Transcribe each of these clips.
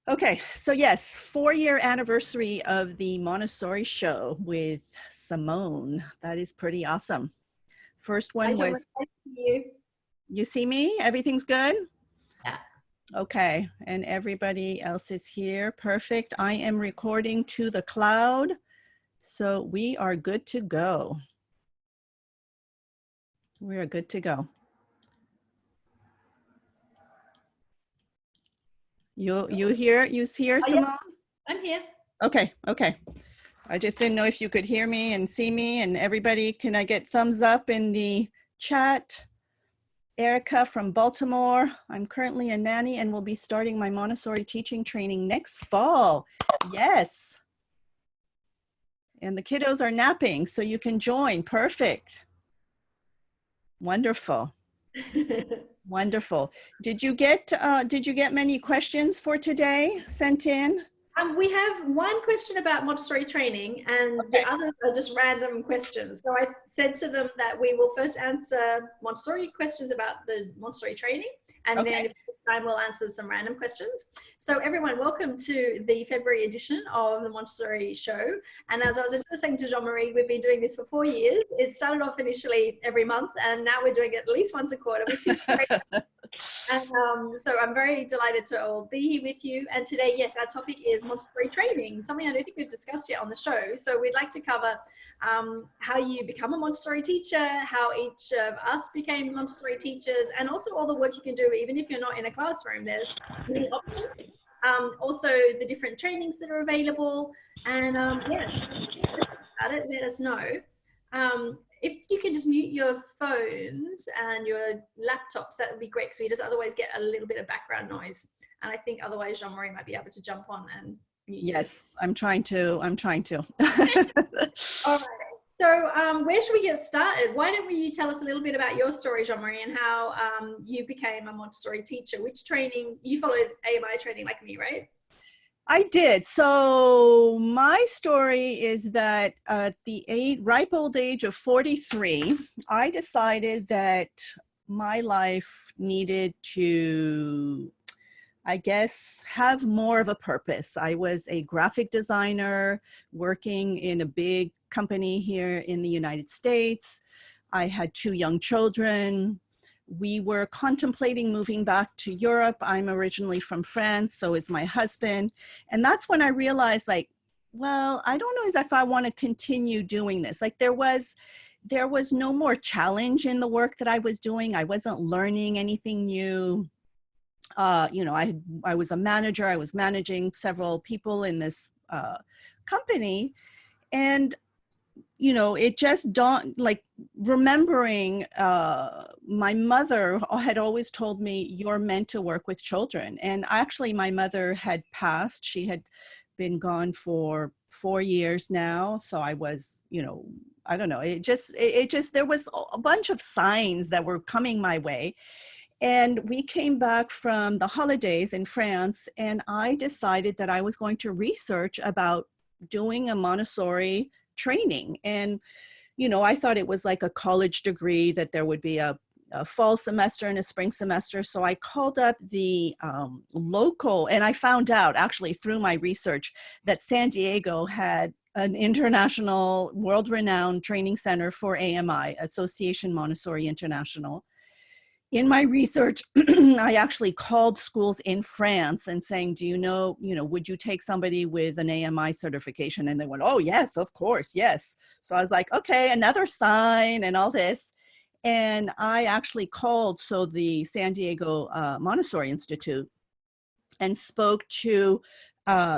Okay, so yes, 4-year anniversary of the Montessori show with Simone. That is pretty awesome. First Hi, one John. was, Nice to see you. you see me? Everything's good? Yeah. Okay, and everybody else is here. Perfect. I am recording to the cloud, so we are good to go. We are good to go. You here, Oh, yeah, Simone? I'm here. Okay, okay. I just didn't know if you could hear me and see me, and everybody, can I get thumbs up in the chat? Erica from Baltimore. I'm currently a nanny and will be starting my Montessori teaching training next fall. Yes. And the kiddos are napping, so you can join. Perfect. Wonderful. Wonderful. Did you get many questions for today sent in? We have one question about Montessori training, and the Okay. others are just random questions. So I said to them that we will first answer Montessori questions about the Montessori training, and Okay. then if time we'll answer some random questions. So everyone, welcome to the February edition of the Montessori show. And as I was just saying to Jean-Marie, we've been doing this for 4 years. It started off initially every month, and now we're doing it at least once a quarter, which is great. And so I'm very delighted to all be here with you. And today, yes, our topic is Montessori training, something I don't think we've discussed yet on the show. So we'd like to cover how you become a Montessori teacher, how each of us became Montessori teachers, and also all the work you can do, even if you're not in a classroom. There's many options. Also, the different trainings that are available. And yeah, about it, let us know. If you can just mute your phones and your laptops, that would be great, because we just otherwise get a little bit of background noise. And I think otherwise Jean-Marie might be able to jump on and mute Yes, I'm trying to. All right. So where should we get started? Why don't you tell us a little bit about your story, Jean-Marie, and how you became a Montessori teacher? Which training, you followed AMI training like me, right? I did. So my story is that at the ripe old age of 43, I decided that my life needed to, I guess, have more of a purpose. I was a graphic designer working in a big company here in the United States. I had 2 young children. We were contemplating moving back to Europe. I'm originally from France, so is my husband. And that's when I realized, like, well, I don't know as if I want to continue doing this. Like there was no more challenge in the work that I was doing. I wasn't learning anything new. You know, I was a manager. I was managing several people in this company. And you know, it just dawned, like remembering my mother had always told me, you're meant to work with children. And actually my mother had passed. She had been gone for 4 years now. So I was, you know, I don't know, it just, there was a bunch of signs that were coming my way. And we came back from the holidays in France, and I decided that I was going to research about doing a Montessori training. And, you know, I thought it was like a college degree, that there would be a fall semester and a spring semester. So I called up the local, and I found out actually through my research that San Diego had an international world-renowned training center for AMI, Association Montessori International. In my research, I actually called schools in France and saying, do you know, would you take somebody with an AMI certification? And they went, oh, yes, of course, yes. So I was like, okay, another sign and all this. And I actually called, so the San Diego Montessori Institute, and spoke to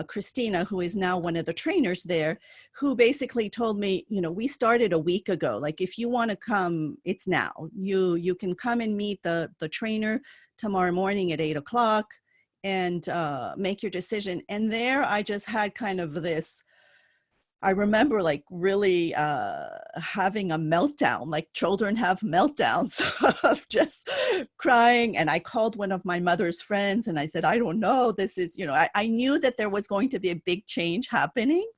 Christina, who is now one of the trainers there, who basically told me, you know, we started a week ago. Like, if you want to come, it's now. You can come and meet the trainer tomorrow morning at 8 o'clock and make your decision. And there I just had kind of this, I remember like really having a meltdown, like children have meltdowns of just crying. And I called one of my mother's friends and I said, I don't know, this is, you know, I knew that there was going to be a big change happening.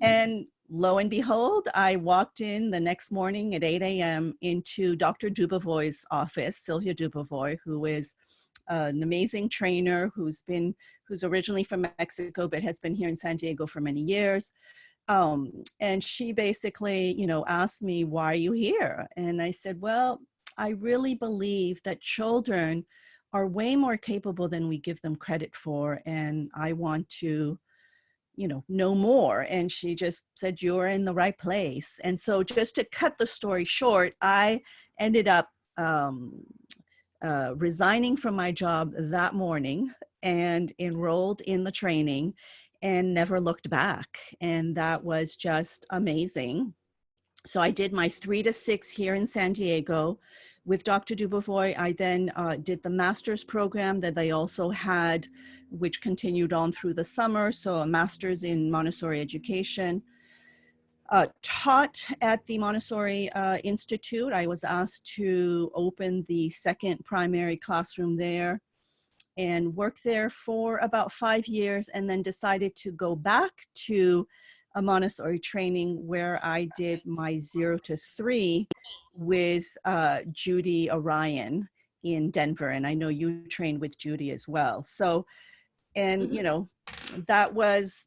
And lo and behold, I walked in the next morning at 8 a.m. into Dr. Dubovoy's office, Sylvia Dubovoy, who is an amazing trainer who's originally from Mexico, but has been here in San Diego for many years. And she basically, asked me, why are you here? And I said, well, I really believe that children are way more capable than we give them credit for. And I want to, know more. And she just said, you're in the right place. And so just to cut the story short, I ended up resigning from my job that morning and enrolled in the training and never looked back. And that was just amazing. So I did my 3 to 6 here in San Diego with Dr. Dubovoy. I then did the master's program that they also had, which continued on through the summer. So a master's in Montessori education. Taught at the Montessori Institute. I was asked to open the second primary classroom there and worked there for about 5 years, and then decided to go back to a Montessori training where I did my 0 to 3 with Judy Orion in Denver. And I know you trained with Judy as well. So, and that was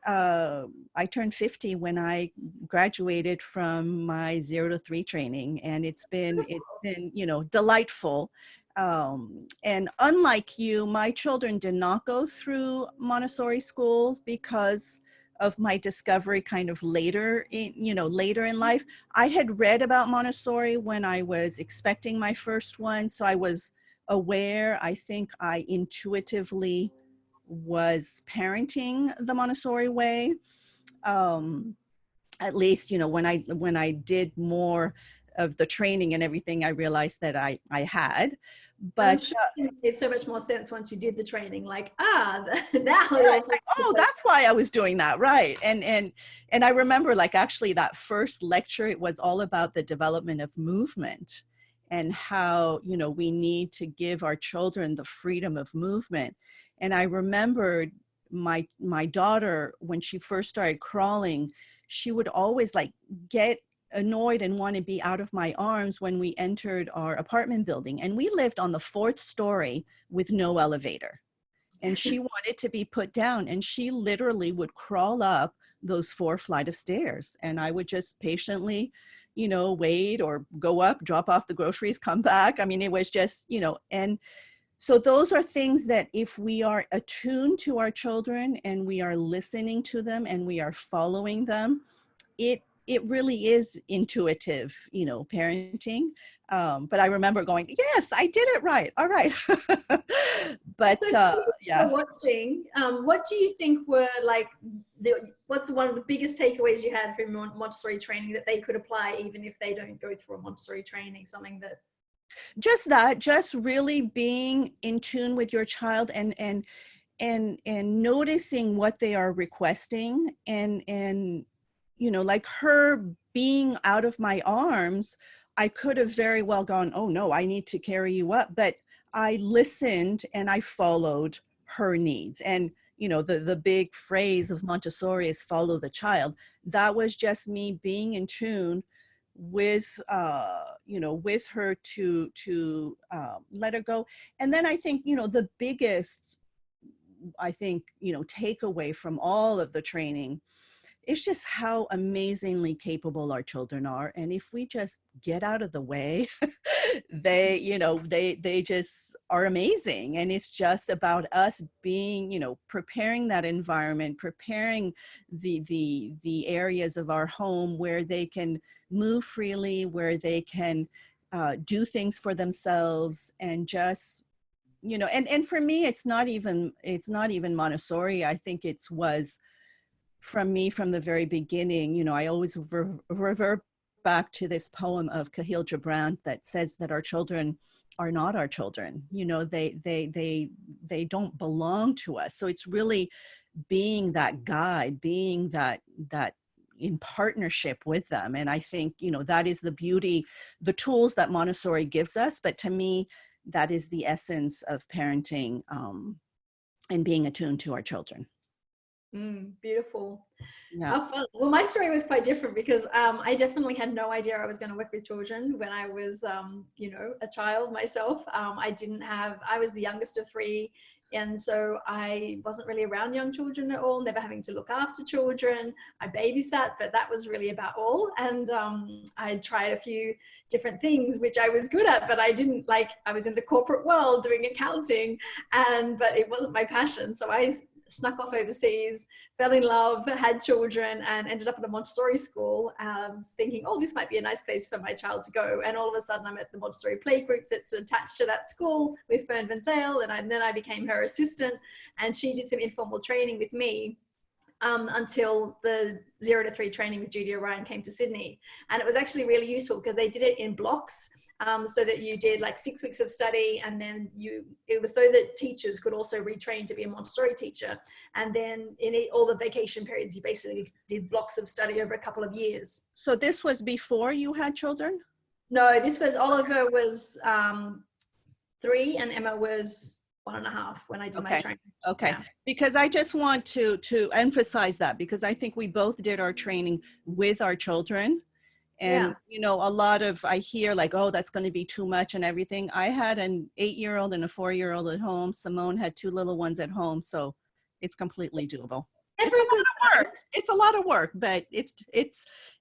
I turned 50 when I graduated from my 0 to 3 training, and it's been delightful. And unlike you, my children did not go through Montessori schools because of my discovery kind of later in life. I had read about Montessori when I was expecting my first one, so I was aware. I think I intuitively was parenting the Montessori way. At least, when I did more of the training and everything, I realized that I had. But sure it made so much more sense once you did the training. Like, now right, like, oh, that's why I was doing that, right? And I remember, like, actually that first lecture, it was all about the development of movement and how we need to give our children the freedom of movement. And I remembered my daughter, when she first started crawling, she would always like get annoyed and want to be out of my arms when we entered our apartment building. And we lived on the 4th story with no elevator. And she wanted to be put down, and she literally would crawl up those 4 flights of stairs. And I would just patiently, wait or go up, drop off the groceries, come back. I mean, it was just, and so those are things that if we are attuned to our children and we are listening to them and we are following them, it really is intuitive, parenting. But I remember going, yes, I did it right. All right. But yeah. Watching, what do you think were like, what's one of the biggest takeaways you had from Montessori training that they could apply even if they don't go through a Montessori training? Something that just really being in tune with your child and noticing what they are requesting, and like her being out of my arms, I could have very well gone, oh no, I need to carry you up, but I listened and I followed her needs. And the big phrase of Montessori is follow the child. That was just me being in tune with with her to let her go. And then I think the biggest takeaway from all of the training is just how amazingly capable our children are. And if we just get out of the way, they just are amazing. And it's just about us being, preparing that environment, preparing the areas of our home where they can move freely, where they can do things for themselves, and just, and for me, it's not even Montessori. I think it was from me from the very beginning. I always revert back to this poem of Khalil Gibran that says that our children are not our children. They don't belong to us. So it's really being that guide, being that in partnership with them. And I think, that is the beauty, the tools that Montessori gives us. But to me, that is the essence of parenting and being attuned to our children. Beautiful. Yeah. How fun. Well, my story was quite different because I definitely had no idea I was going to work with children when I was, you know, a child myself. I was the youngest of three. And so I wasn't really around young children at all, never having to look after children. I babysat, but that was really about all. And I tried a few different things, which I was good at, but I didn't like, I was in the corporate world doing accounting, but it wasn't my passion. So I snuck off overseas, fell in love, had children, and ended up at a Montessori school, thinking, oh, this might be a nice place for my child to go. And all of a sudden I'm at the Montessori playgroup that's attached to that school with Fern Van Zale, and then I became her assistant, and she did some informal training with me until the 0 to 3 training with Judy O'Ryan came to Sydney. And it was actually really useful because they did it in blocks. So that you did like 6 weeks of study, and then it was so that teachers could also retrain to be a Montessori teacher. And then all the vacation periods, you basically did blocks of study over a couple of years. So this was before you had children? No, Oliver was 3 and Emma was 1.5 when I did my training. Okay. Yeah. Because I just want to emphasize that, because I think we both did our training with our children. And, you know, a lot of, I hear like, oh, that's going to be too much and everything. I had an 8-year-old and a 4-year-old at home. Simone had 2 little ones at home. So it's completely doable. It's a lot of work. It's a lot of work, but it's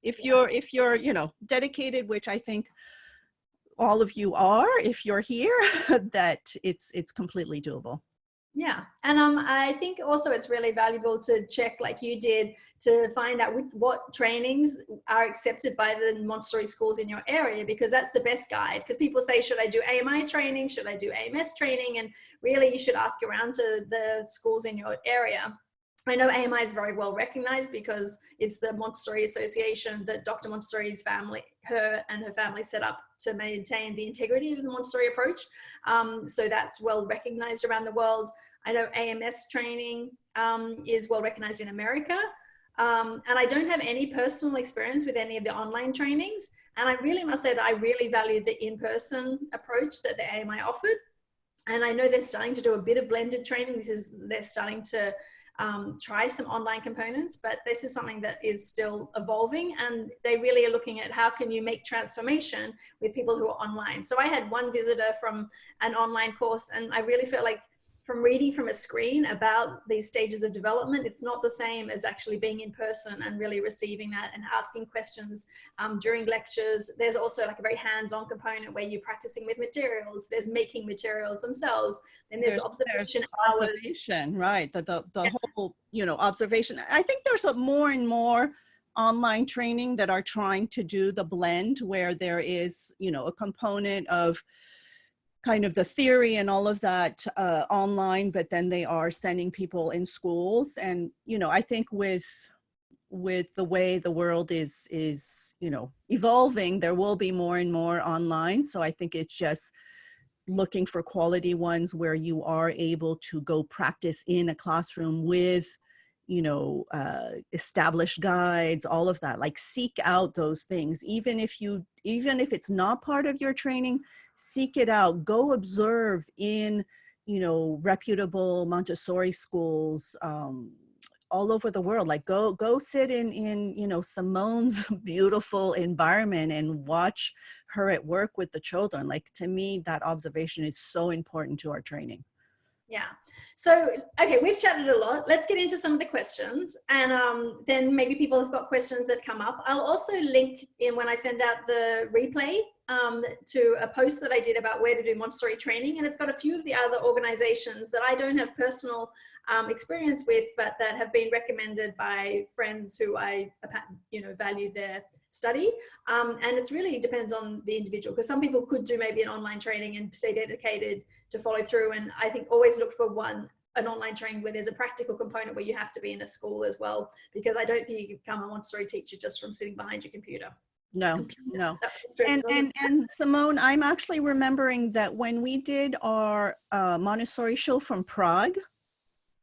if you're, you know, dedicated, which I think all of you are, if you're here, that it's completely doable. Yeah. And I think also it's really valuable to check, like you did, to find out what trainings are accepted by the Montessori schools in your area, because that's the best guide. Because people say, should I do AMI training? Should I do AMS training? And really you should ask around to the schools in your area. I know AMI is very well recognized because it's the Montessori Association that Dr. Montessori's family, her and her family set up to maintain the integrity of the Montessori approach. So that's well recognized around the world. I know AMS training is well recognized in America. And I don't have any personal experience with any of the online trainings. And I really must say that I really value the in-person approach that the AMI offered. And I know they're starting to do a bit of blended training. They're starting to try some online components, but this is something that is still evolving, and they really are looking at how can you make transformation with people who are online. So I had one visitor from an online course, and I really felt like from reading from a screen about these stages of development, it's not the same as actually being in person and really receiving that and asking questions during lectures. There's also like a very hands-on component where you're practicing with materials. There's making materials themselves. Then there's observation. Right. The whole, you know, observation. I think there's more and more online training that are trying to do the blend where there is, you know, a component of kind of the theory and all of that online, but then they are sending people in schools. And, you know, I think with the way the world is, you know, evolving, there will be more and more online. So I think it's just looking for quality ones where you are able to go practice in a classroom with, you know, established guides, all of that. Like seek out those things, even if it's not part of your training. Seek it out, go observe in, you know, reputable Montessori schools all over the world. Like go sit in, you know, Simone's beautiful environment and watch her at work with the children. Like to me, that observation is so important to our training. Yeah. So, okay, we've chatted a lot. Let's get into some of the questions, and then maybe people have got questions that come up. I'll also link in when I send out the replay to a post that I did about where to do Montessori training. And it's got a few of the other organizations that I don't have personal experience with, but that have been recommended by friends who I, you know, value their study. And it's really depends on the individual, because some people could do maybe an online training and stay dedicated to follow through. And I think always look for an online training where there's a practical component where you have to be in a school as well, because I don't think you can become a Montessori teacher just from sitting behind your computer. No. And Simone, I'm actually remembering that when we did our Montessori show from Prague,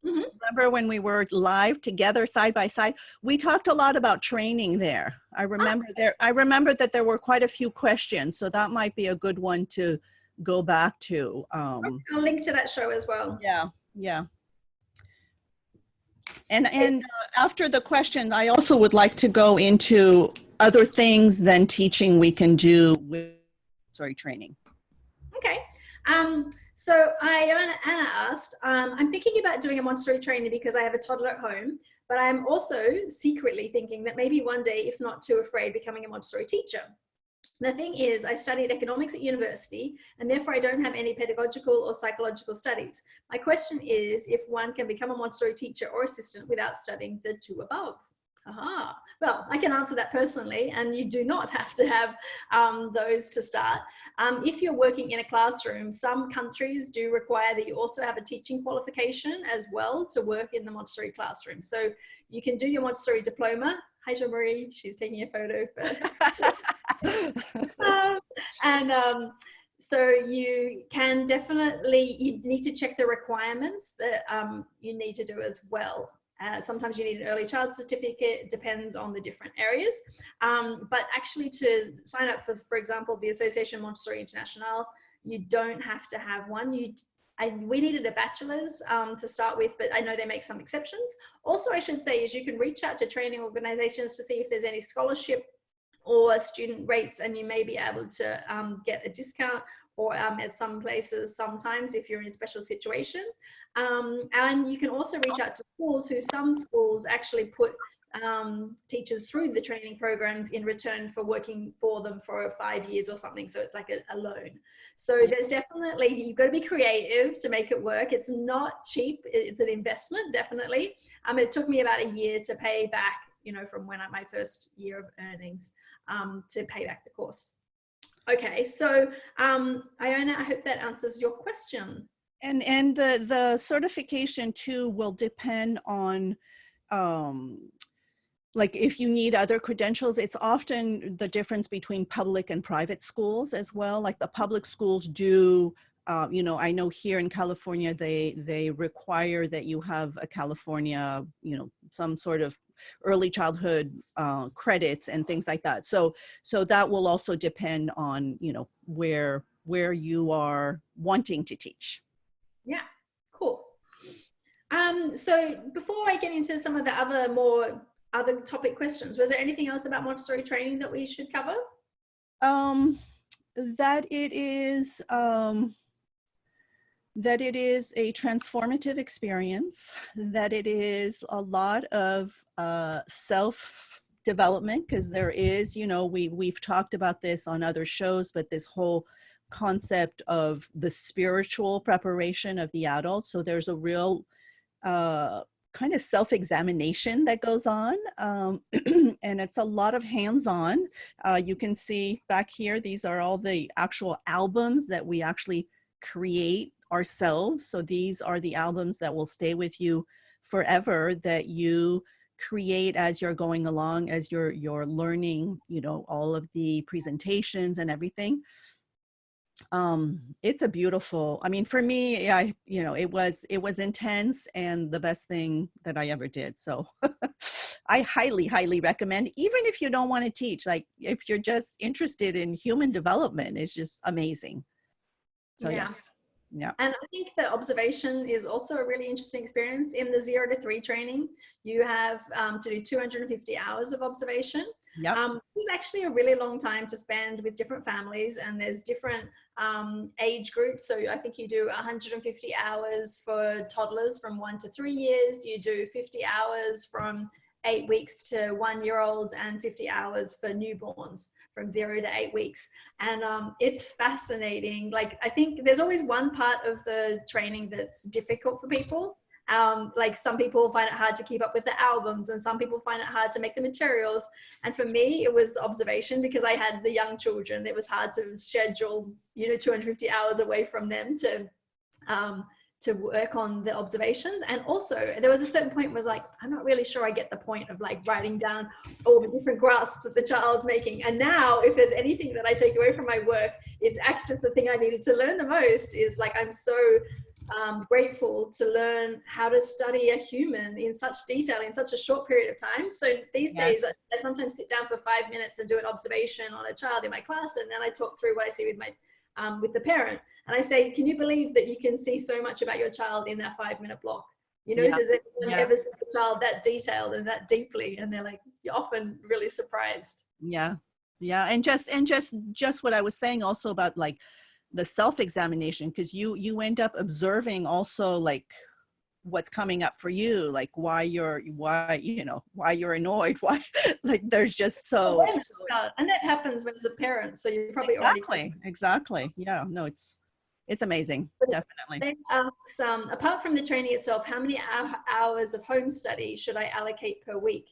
remember when we were live together side by side, we talked a lot about training there. I remember that there were quite a few questions, so that might be a good one to go back to. I'll link to that show as well. Yeah. And after the question, I also would like to go into other things than teaching we can do with training. Okay. So Anna asked, I'm thinking about doing a Montessori training because I have a toddler at home, but I'm also secretly thinking that maybe one day, if not too afraid, becoming a Montessori teacher. The thing is, I studied economics at university, and therefore I don't have any pedagogical or psychological studies. My question is if one can become a Montessori teacher or assistant without studying the two above. Aha. Well, I can answer that personally, and you do not have to have those to start. If you're working in a classroom, some countries do require that you also have a teaching qualification as well to work in the Montessori classroom. So you can do your Montessori diploma. Hi, Jo-Marie, she's taking a photo for so you can definitely, you need to check the requirements that you need to do as well. Sometimes you need an early child certificate, it depends on the different areas. But actually to sign up for example, the Association Montessori International, you don't have to have one. We needed a bachelor's to start with, but I know they make some exceptions. Also, I should say is you can reach out to training organizations to see if there's any scholarship or student rates, and you may be able to get a discount, or at some places sometimes if you're in a special situation. And you can also reach out to schools, some schools actually put teachers through the training programs in return for working for them for 5 years or something. So it's like a loan. So there's definitely, you've got to be creative to make it work. It's not cheap. It's an investment, definitely. It took me about a year to pay back, from my first year of earnings, to pay back the course. Okay, so Iona, I hope that answers your question. And the certification too will depend on like if you need other credentials. It's often the difference between public and private schools as well. Like the public schools do, I know here in California, they require that you have a California, some sort of early childhood credits and things like that. So that will also depend on, where you are wanting to teach. Yeah, cool. So before I get into some of the other topic questions, was there anything else about Montessori training that we should cover? That it is a transformative experience, that it is a lot of self-development, because there is, we've talked about this on other shows, but this whole concept of the spiritual preparation of the adult. So there's a real kind of self-examination that goes on, and it's a lot of hands-on. You can see back here, these are all the actual albums that we actually create ourselves. So these are the albums that will stay with you forever, that you create as you're going along, as you're learning, all of the presentations and everything. It's a beautiful, for me, it was intense and the best thing that I ever did. So I highly recommend, even if you don't want to teach, like if you're just interested in human development, it's just amazing. So yeah. Yes. Yeah. And I think the observation is also a really interesting experience. In the 0 to 3 training, you have to do 250 hours of observation. Yep. It's actually a really long time to spend with different families, and there's different age groups. So I think you do 150 hours for toddlers from 1 to 3 years. You do 50 hours from 8 weeks to 1-year-olds, and 50 hours for newborns from 0 to 8 weeks. And it's fascinating. Like, I think there's always one part of the training that's difficult for people. Like some people find it hard to keep up with the albums, and some people find it hard to make the materials. And for me, it was the observation, because I had the young children. It was hard to schedule, 250 hours away from them to work on the observations. And also there was a certain point where I was like, I'm not really sure I get the point of like writing down all the different grasps that the child's making. And now if there's anything that I take away from my work, it's actually the thing I needed to learn the most. Is like, I'm so grateful to learn how to study a human in such detail in such a short period of time. So these days I sometimes sit down for 5 minutes and do an observation on a child in my class, and then I talk through what I see with the parent. And I say, can you believe that you can see so much about your child in that 5-minute block? You know, Yeah. does anyone Yeah. ever see a child that detailed and that deeply? And they're like, you're often really surprised. Yeah. Yeah. And just what I was saying also about like the self-examination, because you end up observing also like what's coming up for you, like why you're annoyed, why like there's just so And that happens when as a parent, so you're probably already exactly. Yeah, no, it's amazing, definitely. Then asks, apart from the training itself, how many hours of home study should I allocate per week?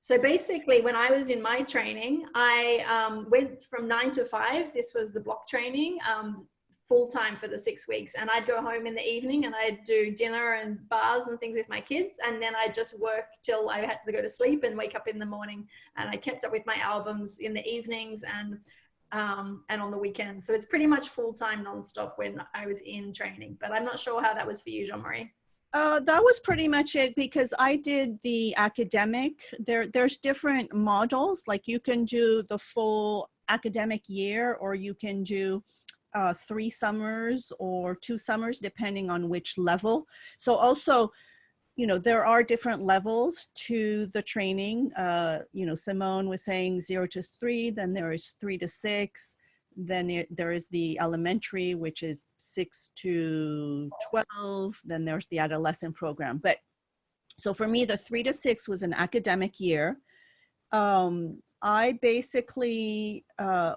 So basically, when I was in my training, I went from 9 to 5. This was the block training, full time for the 6 weeks. And I'd go home in the evening and I'd do dinner and bars and things with my kids. And then I'd just work till I had to go to sleep and wake up in the morning. And I kept up with my albums in the evenings and on the weekends. So it's pretty much full time nonstop when I was in training. But I'm not sure how that was for you, Jean-Marie. That was pretty much it, because I did the academic. There's different modules, like you can do the full academic year, or you can do 3 summers or 2 summers, depending on which level. So also, there are different levels to the training. Simone was saying 0 to 3, then there is 3 to 6. Then there is the elementary, which is 6 to 12. Then there's the adolescent program. But so for me, the 3 to 6 was an academic year. I basically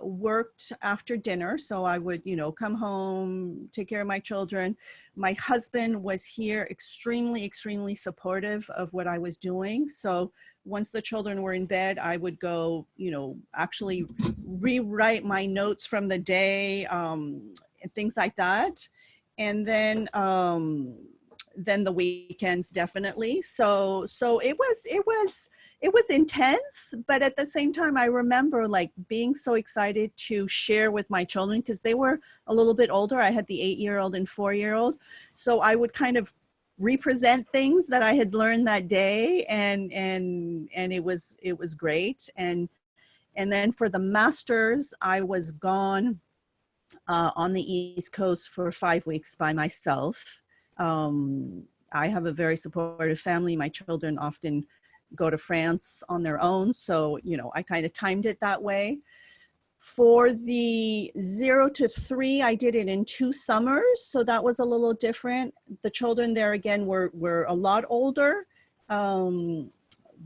worked after dinner. So I would, come home, take care of my children. My husband was here extremely, extremely supportive of what I was doing. So once the children were in bed, I would go, actually rewrite my notes from the day, and things like that. And then the weekends, definitely. So it was intense, but at the same time, I remember like being so excited to share with my children, because they were a little bit older. I had the 8-year-old and 4-year-old. So I would kind of represent things that I had learned that day, and it was great. And then for the masters, I was gone on the East Coast for 5 weeks by myself. I have a very supportive family. My children often go to France on their own. So, I kind of timed it that way. For the 0 to 3, I did it in 2 summers. So that was a little different. The children there again were a lot older.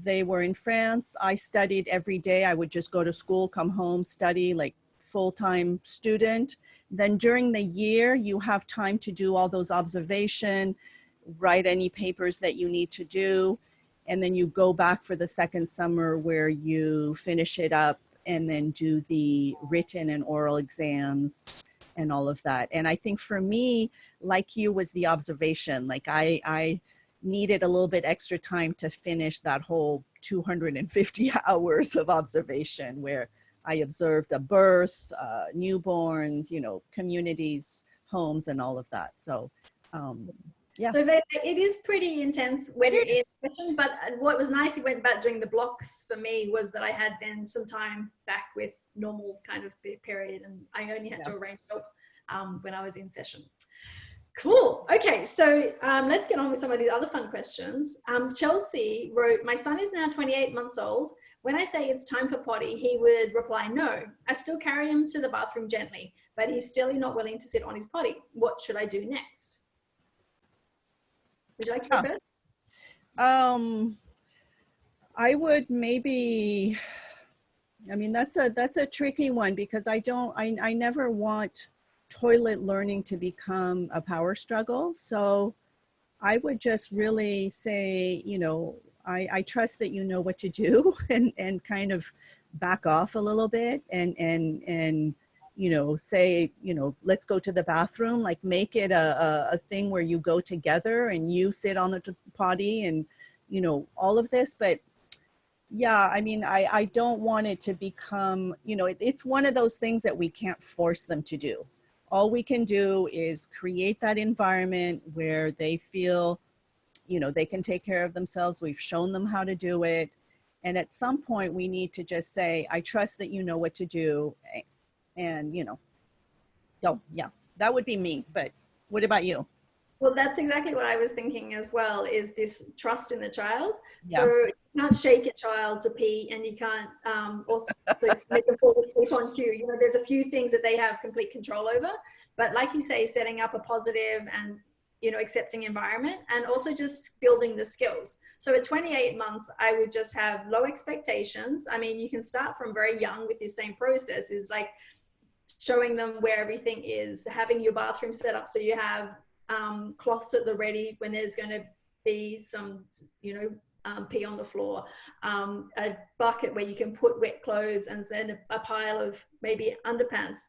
They were in France. I studied every day. I would just go to school, come home, study like full-time student. Then during the year, you have time to do all those observation, write any papers that you need to do. And then you go back for the second summer where you finish it up and then do the written and oral exams and all of that. And I think for me, like you, was the observation. Like I needed a little bit extra time to finish that whole 250 hours of observation, where I observed a birth, newborns, communities, homes, and all of that. So, yeah. So it is pretty intense when you're in session, but what was nice, it went back doing the blocks for me, was that I had then some time back with normal kind of period, and I only had to arrange it when I was in session. Cool. Okay, so let's get on with some of these other fun questions. Chelsea wrote, my son is now 28 months old. When I say it's time for potty, he would reply, no. I still carry him to the bathroom gently, but he's still not willing to sit on his potty. What should I do next? Would you like to go first? I would maybe, that's a tricky one, because I never want toilet learning to become a power struggle. So I would just really say, I trust that you know what to do, and kind of back off a little bit, and say, let's go to the bathroom, like make it a thing where you go together and you sit on the potty and, all of this. But yeah, I don't want it to become, it's one of those things that we can't force them to do. All we can do is create that environment where they feel, they can take care of themselves. We've shown them how to do it. And at some point we need to just say, I trust that you know what to do. And, that would be me. But what about you? Well, that's exactly what I was thinking as well, is this trust in the child. So Yeah. you can't shake a child to pee, and you can't also make them fall asleep on cue. You know, there's a few things that they have complete control over. But like you say, setting up a positive and, you know, accepting environment, and also just building the skills. So at 28 months, I would just have low expectations. I mean, you can start from very young with this same process, is like showing them where everything is, having your bathroom set up so you have cloths at the ready when there's going to be some, you know, pee on the floor, a bucket where you can put wet clothes, and then a pile of maybe underpants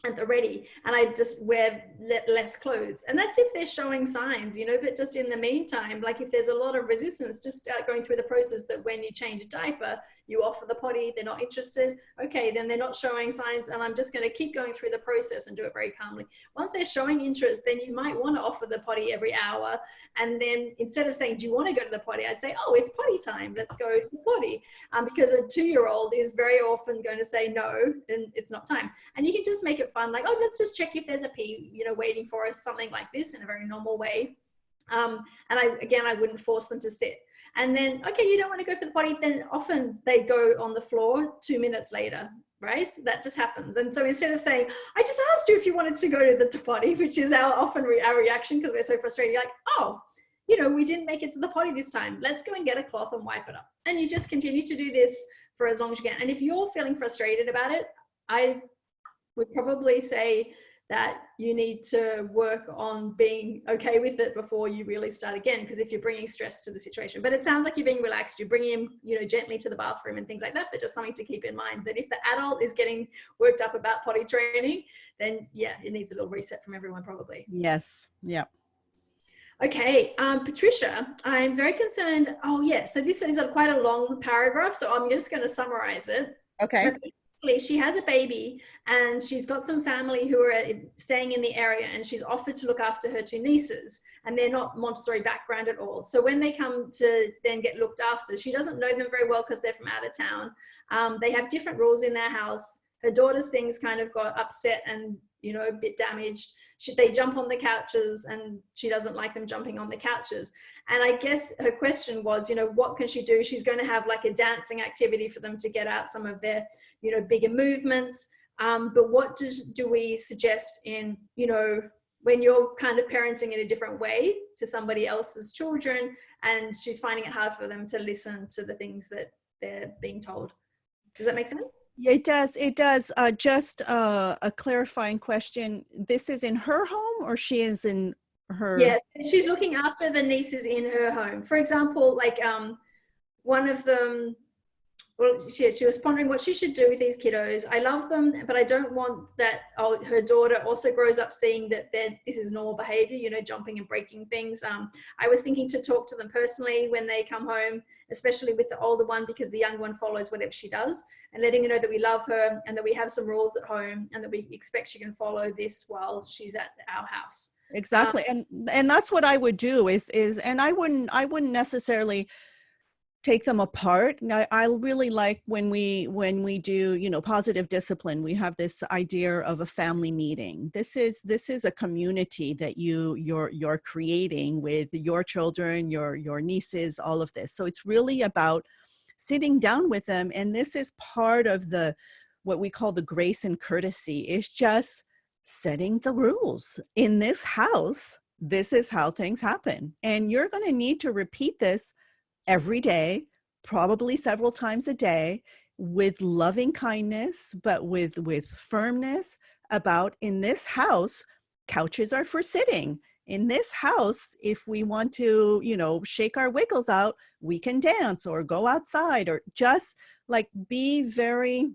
at the ready. And I just wear less clothes, and that's if they're showing signs, you know. But just in the meantime, like if there's a lot of resistance, just start going through the process that when you change a diaper, you offer the potty, they're not interested, okay, then they're not showing signs, and I'm just going to keep going through the process and do it very calmly. Once they're showing interest, then you might want to offer the potty every hour. And then instead of saying, do you want to go to the potty, I'd say, oh, it's potty time, let's go to the potty. Because a 2-year-old is very often going to say no, and it's not time. And you can just make it fun, like, oh, let's just check if there's a pee, you know, waiting for us, something like this, in a very normal way. And I wouldn't force them to sit. And then, okay, you don't want to go for the potty, then often they go on the floor 2 minutes later, right? That just happens. And so instead of saying, I just asked you if you wanted to go to the potty, which is our reaction because we're so frustrated, like, oh, you know, we didn't make it to the potty this time. Let's go and get a cloth and wipe it up. And you just continue to do this for as long as you can. And if you're feeling frustrated about it, I would probably say that you need to work on being okay with it before you really start again, because if you're bringing stress to the situation. But it sounds like you're being relaxed, you're bringing him, you know, gently to the bathroom and things like that. But just something to keep in mind, that if the adult is getting worked up about potty training, then yeah, it needs a little reset from everyone probably. Yes. Yeah. Okay, Patricia, I'm very concerned. Oh yeah, so this is quite a long paragraph, so I'm just going to summarize it. Okay. She has a baby, and she's got some family who are staying in the area, and she's offered to look after her 2 nieces, and they're not Montessori background at all. So when they come to then get looked after, she doesn't know them very well because they're from out of town. They have different rules in their house. Her daughter's things kind of got upset and, you know, a bit damaged. They jump on the couches, and she doesn't like them jumping on the couches. And I guess her question was, you know, what can she do? She's going to have like a dancing activity for them to get out some of their, you know, bigger movements. But what do we suggest in, you know, when you're kind of parenting in a different way to somebody else's children, and she's finding it hard for them to listen to the things that they're being told? Does that make sense? It does. It does. Just a clarifying question. This is in her home, or she is in her? Yeah, she's looking after the nieces in her home. For example, like one of them, well, she was pondering what she should do with these kiddos. I love them, but I don't want that her daughter also grows up seeing that this is normal behavior, you know, jumping and breaking things. I was thinking to talk to them personally when they come home, especially with the older one, because the young one follows whatever she does, and letting her know that we love her and that we have some rules at home and that we expect she can follow this while she's at our house. Exactly. And that's what I would do and I wouldn't necessarily take them apart. I really like when we do, you know, positive discipline, we have this idea of a family meeting. This is a community that you're creating with your children, your nieces, all of this. So it's really about sitting down with them. And this is part of what we call the grace and courtesy. It's just setting the rules. In this house, this is how things happen. And you're going to need to repeat this every day, probably several times a day, with loving kindness, but with firmness about, in this house, couches are for sitting. In this house, if we want to, you know, shake our wiggles out, we can dance or go outside, or just like be very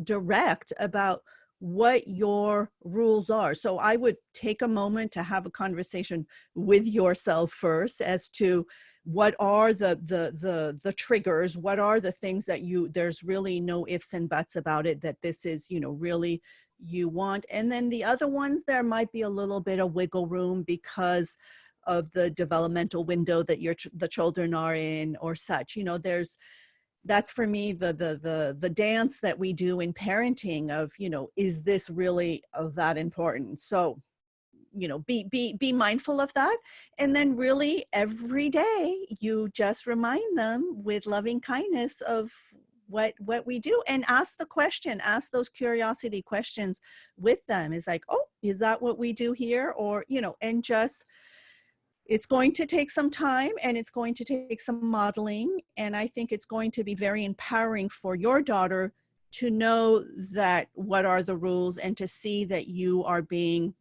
direct about what your rules are. So I would take a moment to have a conversation with yourself first as to what are the triggers, what are the things that there's really no ifs and buts about it, that this is, you know, really you want. And then the other ones, there might be a little bit of wiggle room because of the developmental window that the children are in or such. You know, that's for me the dance that we do in parenting of, you know, is this really that important? So be mindful of that. And then really every day you just remind them with loving kindness of what we do, and ask the question, ask those curiosity questions with them. Is like, oh, is that what we do here? Or, and just, it's going to take some time, and it's going to take some modeling. And I think it's going to be very empowering for your daughter to know that what are the rules, and to see that you are being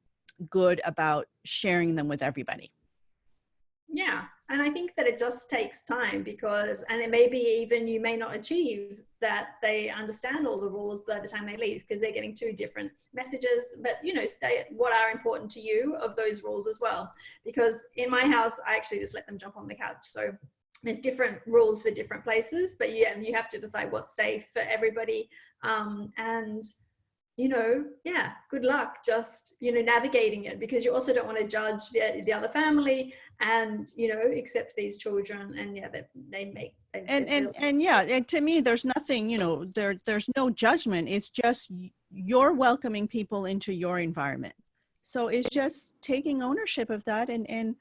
good about sharing them with everybody. Yeah. And I think that it just takes time, because, and it may be even you may not achieve that they understand all the rules by the time they leave, because they're getting two different messages. But, stay at what are important to you of those rules as well. Because in my house, I actually just let them jump on the couch. So there's different rules for different places, but you have to decide what's safe for everybody. And good luck just, navigating it, because you also don't want to judge the other family, and, accept these children, and that they make. And to me, there's nothing, there's no judgment. It's just you're welcoming people into your environment. So it's just taking ownership of that, and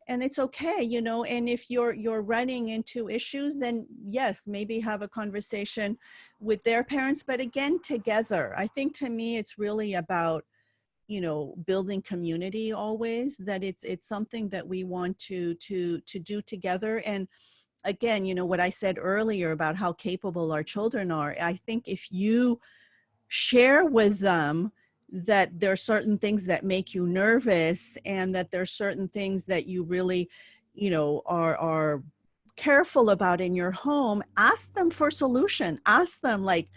it's okay, and if you're running into issues, then yes, maybe have a conversation with their parents, but again, together. I think to me, it's really about, building community always, that it's something that we want to do together. And again, what I said earlier about how capable our children are, I think if you share with them that there are certain things that make you nervous, and that there's certain things that you really, are careful about in your home, ask them for solution. Ask them, like,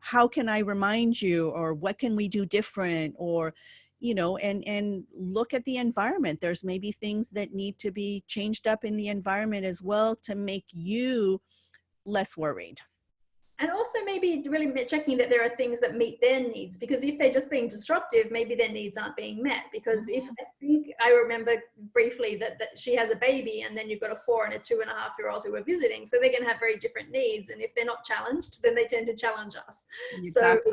how can I remind you, or what can we do different, or, and look at the environment. There's maybe things that need to be changed up in the environment as well to make you less worried. And also maybe really checking that there are things that meet their needs, because if they're just being disruptive, maybe their needs aren't being met. Because I remember briefly that she has a baby, and then you've got a 4 and a 2.5-year-old who are visiting. So they're going to have very different needs. And if they're not challenged, then they tend to challenge us. Exactly.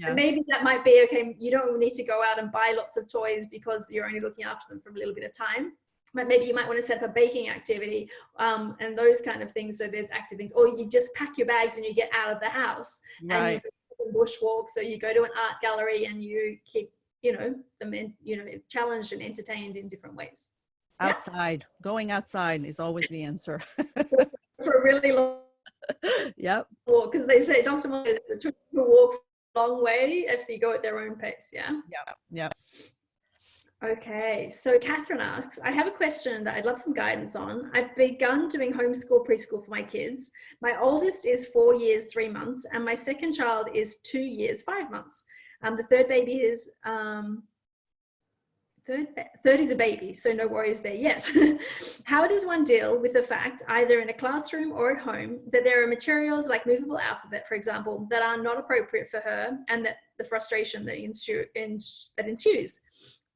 So maybe that might be, okay, you don't need to go out and buy lots of toys because you're only looking after them for a little bit of time. But maybe you might want to set up a baking activity, and those kind of things. So there's active things, or you just pack your bags and you get out of the house, and you go bushwalk. So you go to an art gallery, and you keep, them, challenged and entertained in different ways. Outside, going outside is always the answer. For a really long Yep. walk, because they say, Dr. Moore, the children will walk a long way if you go at their own pace. Yeah. Okay, so Catherine asks, I have a question that I'd love some guidance on. I've begun doing homeschool preschool for my kids. My oldest is 4 years, 3 months, and my second child is 2 years, 5 months. The third baby is, third is a baby, so no worries there yet. How does one deal with the fact, either in a classroom or at home, that there are materials like movable alphabet, for example, that are not appropriate for her, and that the frustration that ensues?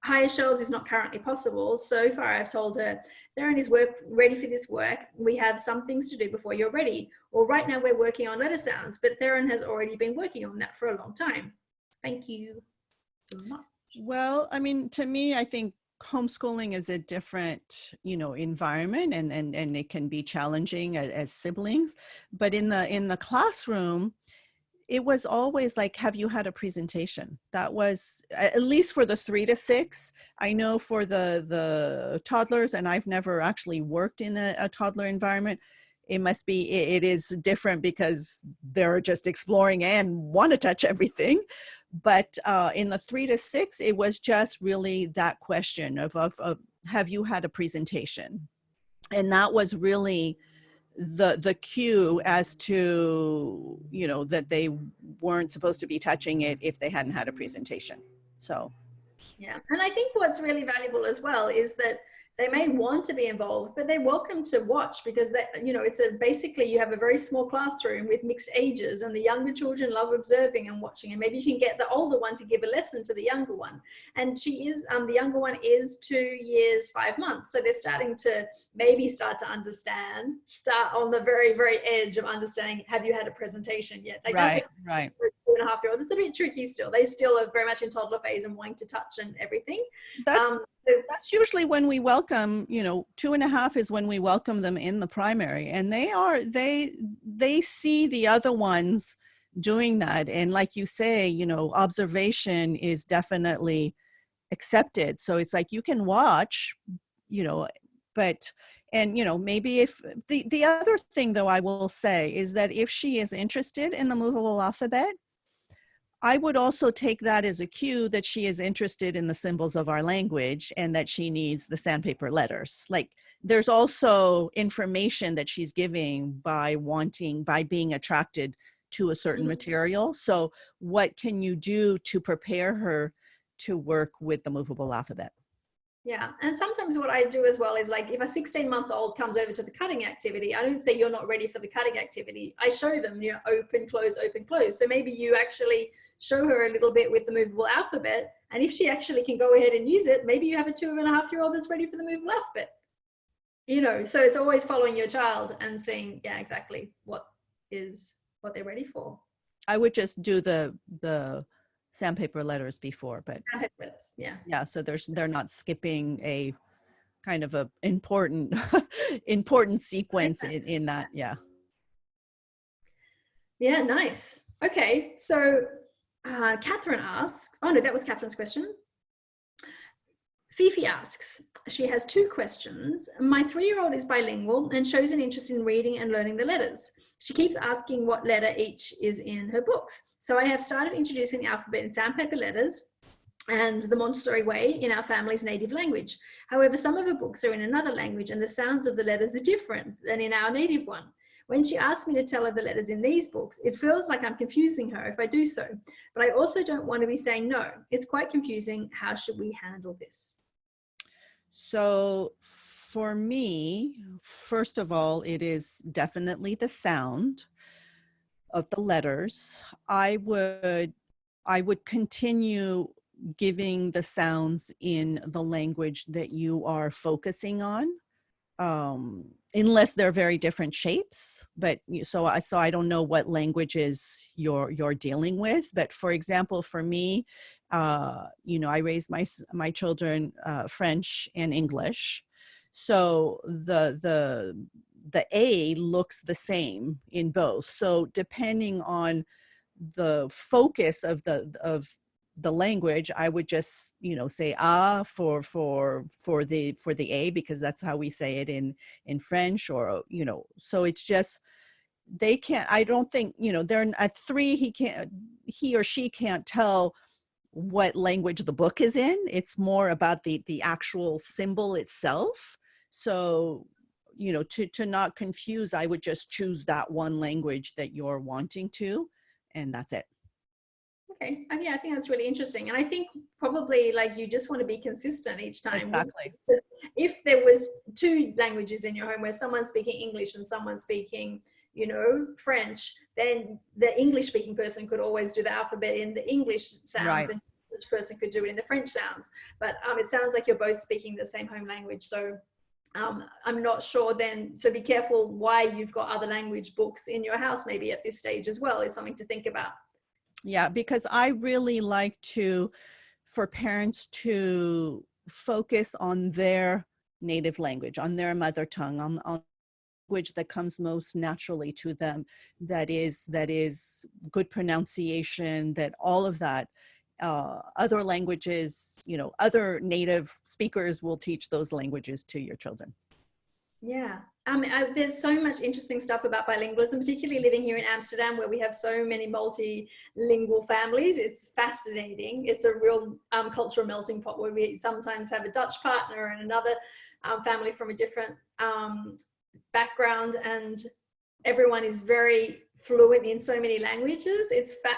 Higher shelves is not currently possible. So far, I've told her, Theron is ready for this work. We have some things to do before you're ready. Or right now we're working on letter sounds, but Theron has already been working on that for a long time. Thank you so much. Well, I mean, to me, I think homeschooling is a different, environment, and it can be challenging as siblings. But in the classroom, it was always like, have you had a presentation? That was, at least for the 3 to 6. I know for the toddlers, and I've never actually worked in a toddler environment, it is different, because they're just exploring and want to touch everything. But in the 3 to 6, it was just really that question of have you had a presentation? And that was really the cue as to, that they weren't supposed to be touching it if they hadn't had a presentation. So yeah, and I think what's really valuable as well is that They may want to be involved, but they're welcome to watch, because that, you know, it's basically you have a very small classroom with mixed ages, and the younger children love observing and watching, and maybe you can get the older one to give a lesson to the younger one. And she is, the younger one is 2 years, 5 months. So they're starting to maybe start to understand, start on the very, very edge of understanding, have you had a presentation yet? Like Right, that's right. for a 2.5-year-old. It's a bit tricky still. They still are very much in toddler phase and wanting to touch and everything. That's usually when we welcome, you know, 2.5 is when we welcome them in the primary, and they see the other ones doing that. And like you say, you know, observation is definitely accepted. So it's like you can watch, you know, but, and, you know, maybe if the other thing though, I will say is that if she is interested in the movable alphabet, I would also take that as a cue that she is interested in the symbols of our language and that she needs the sandpaper letters. Like there's also information that she's giving by being attracted to a certain material. So what can you do to prepare her to work with the movable alphabet? Yeah, and sometimes what I do as well is, like, if a 16-month-old comes over to the cutting activity, I don't say you're not ready for the cutting activity. I show them, you know, open, close, open, close. So maybe you actually show her a little bit with the movable alphabet, and if she actually can go ahead and use it, maybe you have a 2.5-year-old that's ready for the movable alphabet. You know, so it's always following your child and seeing, yeah, exactly what they're ready for. I would just do the sandpaper letters before, but yeah, so they're not skipping a kind of a important important sequence in that. Yeah, nice. Okay, so Catherine asks, oh no, that was Catherine's question. Fifi asks, she has 2 questions. My 3-year-old is bilingual and shows an interest in reading and learning the letters. She keeps asking what letter each is in her books. So I have started introducing the alphabet in sandpaper letters and the Montessori way in our family's native language. However, some of her books are in another language and the sounds of the letters are different than in our native one. When she asks me to tell her the letters in these books, it feels like I'm confusing her if I do so. But I also don't want to be saying no. It's quite confusing. How should we handle this? So for me, first of all, it is definitely the sound of the letters. I would continue giving the sounds in the language that you are focusing on, unless they're very different shapes. But so I don't know what languages you're dealing with. But for example, for me, you know, I raised my children French and English, so the A looks the same in both. So depending on the focus of the language, I would just, you know, say for the A, because that's how we say it in French, or, you know, so it's just, they can't, I don't think, you know, they're at 3, he or she can't tell what language the book is in. It's more about the actual symbol itself. So, you know, to not confuse, I would just choose that one language that you're wanting to, and that's it. Okay, yeah, I think that's really interesting. And I think probably, like, you just want to be consistent each time. Exactly. If there was 2 languages in your home where someone's speaking English and someone's speaking, you know, French, then the English speaking person could always do the alphabet in the English sounds, right, and each person could do it in the French sounds. But it sounds like you're both speaking the same home language. So I'm not sure then, so be careful why you've got other language books in your house maybe at this stage as well, is something to think about. Yeah, because I really like for parents to focus on their native language, on their mother tongue, on language that comes most naturally to them, that is good pronunciation, that all of that. Other languages, you know, other native speakers will teach those languages to your children. Yeah, there's so much interesting stuff about bilingualism, particularly living here in Amsterdam, where we have so many multilingual families. It's fascinating. It's a real cultural melting pot, where we sometimes have a Dutch partner and another family from a different background, and everyone is very fluent in so many languages.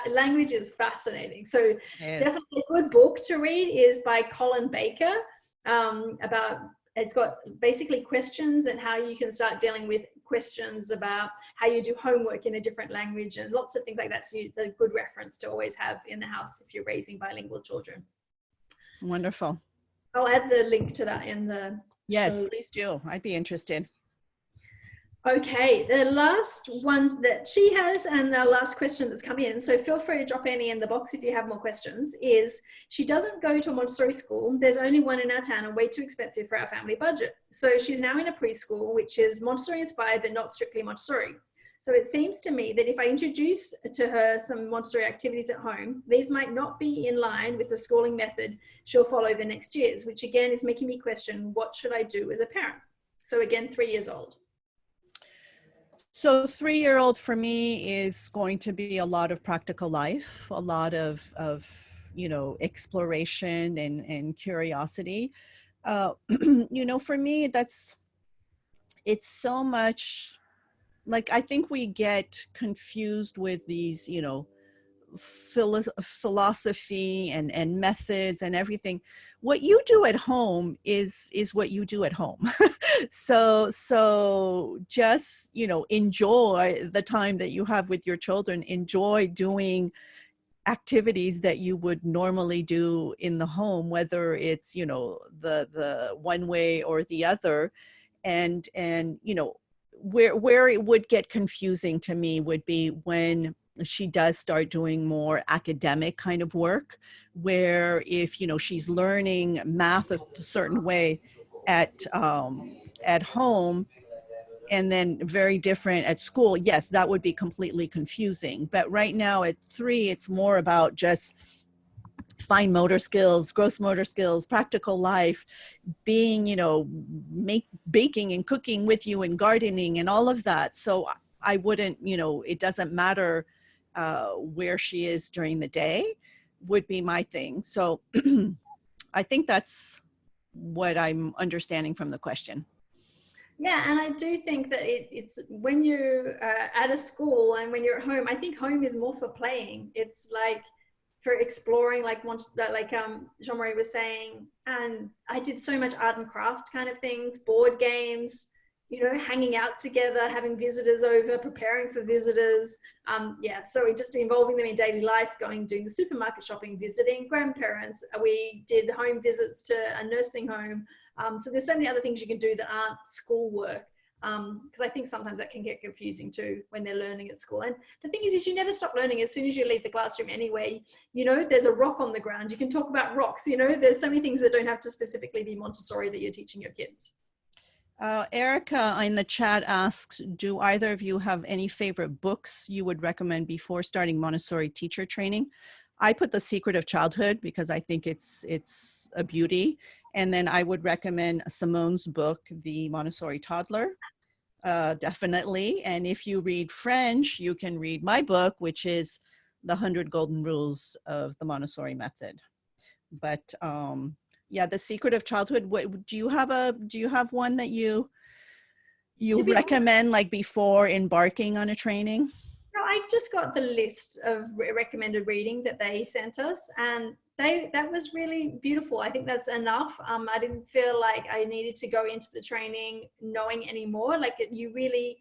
Language is fascinating. So definitely a good book to read is by Colin Baker, about it's got basically questions and how you can start dealing with questions about how you do homework in a different language and lots of things like that. So it's a good reference to always have in the house if you're raising bilingual children. Wonderful. I'll add the link to that in the Yes, show. please do. I'd be interested. Okay, the last one that she has and the last question that's come in, so feel free to drop any in the box if you have more questions, is she doesn't go to a Montessori school. There's only one in our town and way too expensive for our family budget. So she's now in a preschool, which is Montessori inspired, but not strictly Montessori. So it seems to me that if I introduce to her some Montessori activities at home, these might not be in line with the schooling method she'll follow the next years, which again is making me question, what should I do as a parent? So again, 3 years old. So 3-year-old for me is going to be a lot of practical life, a lot of exploration and curiosity. For me, it's so much like, I think we get confused with these, philosophy and methods and everything. What you do at home is what you do at home. So just, enjoy the time that you have with your children, enjoy doing activities that you would normally do in the home, whether it's, the one way or the other. And where it would get confusing to me would be when she does start doing more academic kind of work, where if she's learning math a certain way at home and then very different at school, yes, that would be completely confusing. But right now at 3, it's more about just fine motor skills, gross motor skills, practical life, being, baking and cooking with you and gardening and all of that. So I wouldn't, it doesn't matter where she is during the day would be my thing. So I think that's what I'm understanding from the question. Yeah, and I do think that it's when you're at a school and when you're at home, I think home is more for playing. It's like for exploring, like Jean-Marie was saying, and I did so much art and craft kind of things, board games, hanging out together, having visitors over, preparing for visitors. So just involving them in daily life, doing the supermarket shopping, visiting grandparents. We did home visits to a nursing home. So there's so many other things you can do that aren't schoolwork. Because I think sometimes that can get confusing too when they're learning at school. And the thing is you never stop learning as soon as you leave the classroom anyway. There's a rock on the ground. You can talk about rocks. There's so many things that don't have to specifically be Montessori that you're teaching your kids. Erica in the chat asks, do either of you have any favorite books you would recommend before starting Montessori teacher training? I put The Secret of Childhood because I think it's a beauty. And then I would recommend Simone's book, The Montessori Toddler, definitely. And if you read French, you can read my book, which is The 100 Golden Rules of the Montessori Method. But yeah, The Secret of Childhood. What do you have one that you recommend, like before embarking on a training? No, I just got the list of recommended reading that they sent us, and that was really beautiful. I think that's enough. I didn't feel like I needed to go into the training knowing any more. Like you really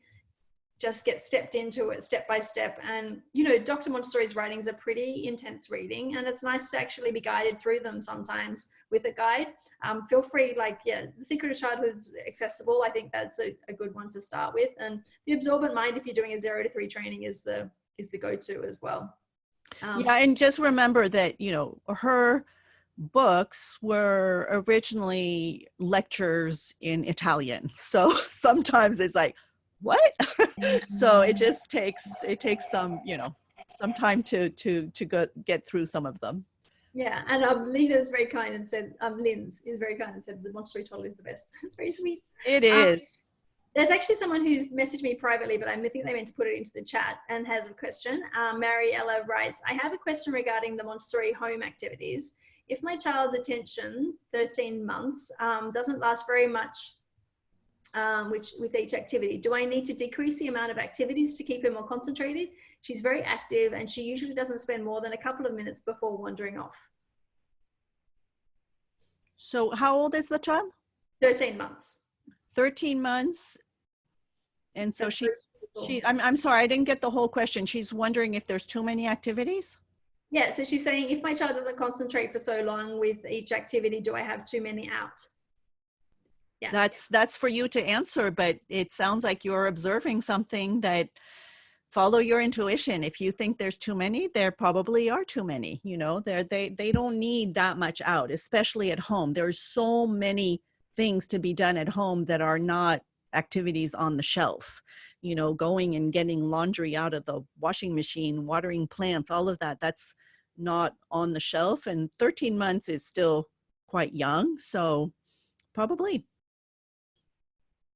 just get stepped into it step by step. And, Dr. Montessori's writings are pretty intense reading, and it's nice to actually be guided through them sometimes with a guide. Feel free, The Secret of Childhood's accessible. I think that's a good one to start with. And The Absorbent Mind, if you're doing a 0 to 3 training, is the go-to as well. Yeah, and just remember that, her books were originally lectures in Italian. So sometimes it's like, what? So it takes some, some time to get through some of them. Yeah, and Lena's very kind and said, Lynn's is very kind and said the Montessori toddler is the best. It's very sweet. It is. There's actually someone who's messaged me privately, but I think they meant to put it into the chat and has a question. Mariella writes, I have a question regarding the Montessori home activities. If my child's attention, 13 months, doesn't last very much with each activity, do I need to decrease the amount of activities to keep her more concentrated? She's very active and she usually doesn't spend more than a couple of minutes before wandering off. So how old is the child? 13 months. 13 months. And so That's I'm sorry, I didn't get the whole question. She's wondering if there's too many activities. Yeah, so she's saying, if my child doesn't concentrate for so long with each activity, do I have too many out? Yeah. That's for you to answer, but it sounds like you're observing something that follow your intuition. If you think there's too many, there probably are too many. You know, they don't need that much out, especially at home. There's so many things to be done at home that are not activities on the shelf. You know, going and getting laundry out of the washing machine, watering plants, all of that, that's not on the shelf. And 13 months is still quite young. So probably.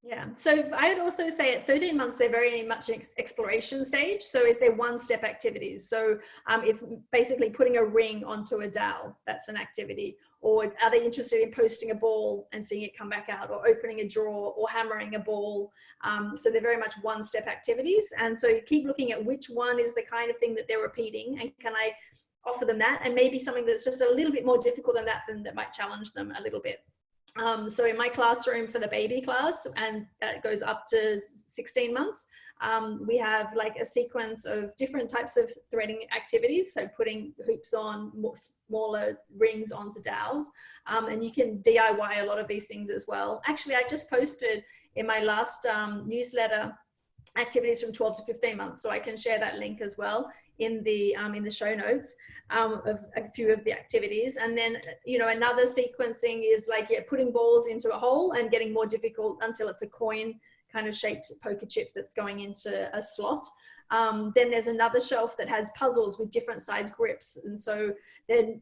Yeah. So I'd also say at 13 months, they're very much an exploration stage. So if they're one-step activities. So it's basically putting a ring onto a dowel. That's an activity. Or are they interested in posting a ball and seeing it come back out, or opening a drawer, or hammering a ball? So they're very much one-step activities. And so you keep looking at which one is the kind of thing that they're repeating, and can I offer them that? And maybe something that's just a little bit more difficult than that might challenge them a little bit. So in my classroom for the baby class, and that goes up to 16 months, we have like a sequence of different types of threading activities. So putting hoops on, smaller rings onto dowels, and you can DIY a lot of these things as well. Actually, I just posted in my last newsletter activities from 12 to 15 months. So I can share that link as well in the show notes of a few of the activities. And then, you know, another sequencing is like, yeah, putting balls into a hole and getting more difficult until it's a coin kind of shaped poker chip that's going into a slot. Then there's another shelf that has puzzles with different size grips. And so then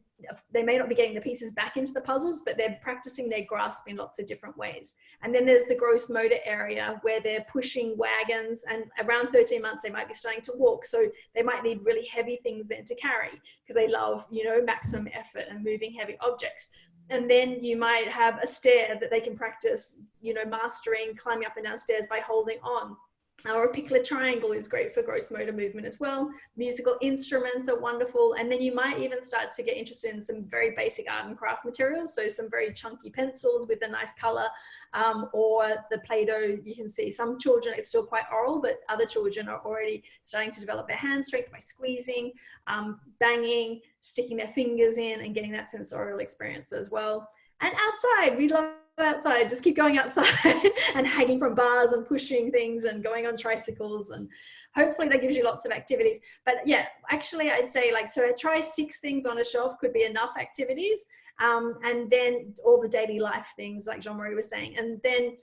they may not be getting the pieces back into the puzzles, but they're practicing their grasp in lots of different ways. And then there's the gross motor area where they're pushing wagons, and around 13 months, they might be starting to walk. So they might need really heavy things then to carry, because they love, you know, maximum effort and moving heavy objects. And then you might have a stair that they can practice, you know, mastering climbing up and down stairs by holding on. Or a pickler triangle is great for gross motor movement as well. Musical instruments are wonderful. And then you might even start to get interested in some very basic art and craft materials. So some very chunky pencils with a nice color, or the Play-Doh. You can see some children, it's still quite oral, but other children are already starting to develop their hand strength by squeezing, banging, sticking their fingers in, and getting that sensorial experience as well. And outside, we love outside, just keep going outside and hanging from bars and pushing things and going on tricycles, and hopefully that gives you lots of activities. But yeah, actually I'd say, like, so try 6 things on a shelf could be enough activities, and then all the daily life things like Jean-Marie was saying. And then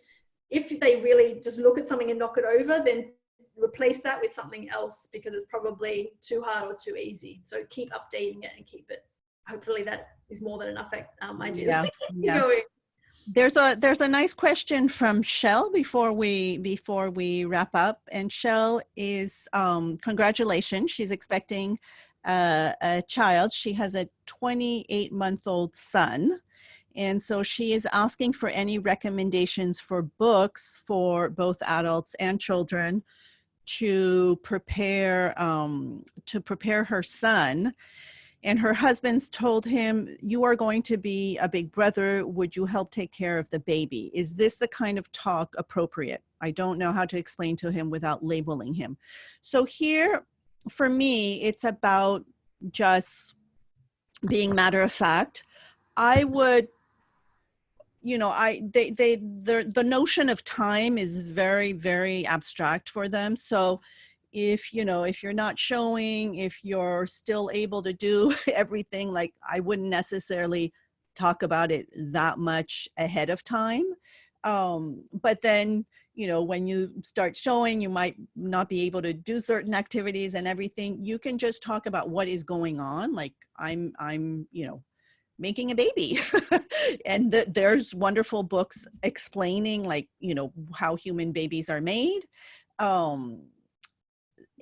if they really just look at something and knock it over, then replace that with something else, because it's probably too hard or too easy. So keep updating it and keep it. Hopefully that is more than enough ideas to keep going. There's a nice question from Shell before we wrap up, and Shell is congratulations. She's expecting a child. She has a 28-month-old son, and so she is asking for any recommendations for books for both adults and children to prepare her son. And her husband's told him, "You are going to be a big brother. Would you help take care of the baby? Is this the kind of talk appropriate? I don't know how to explain to him without labeling him." So here, for me, it's about just being matter of fact. I would, you know, the notion of time is very, very abstract for them. So if you're not showing, if you're still able to do everything, like, I wouldn't necessarily talk about it that much ahead of time. But then, when you start showing, you might not be able to do certain activities and everything. You can just talk about what is going on. Like, I'm making a baby. And there's wonderful books explaining, like, how human babies are made.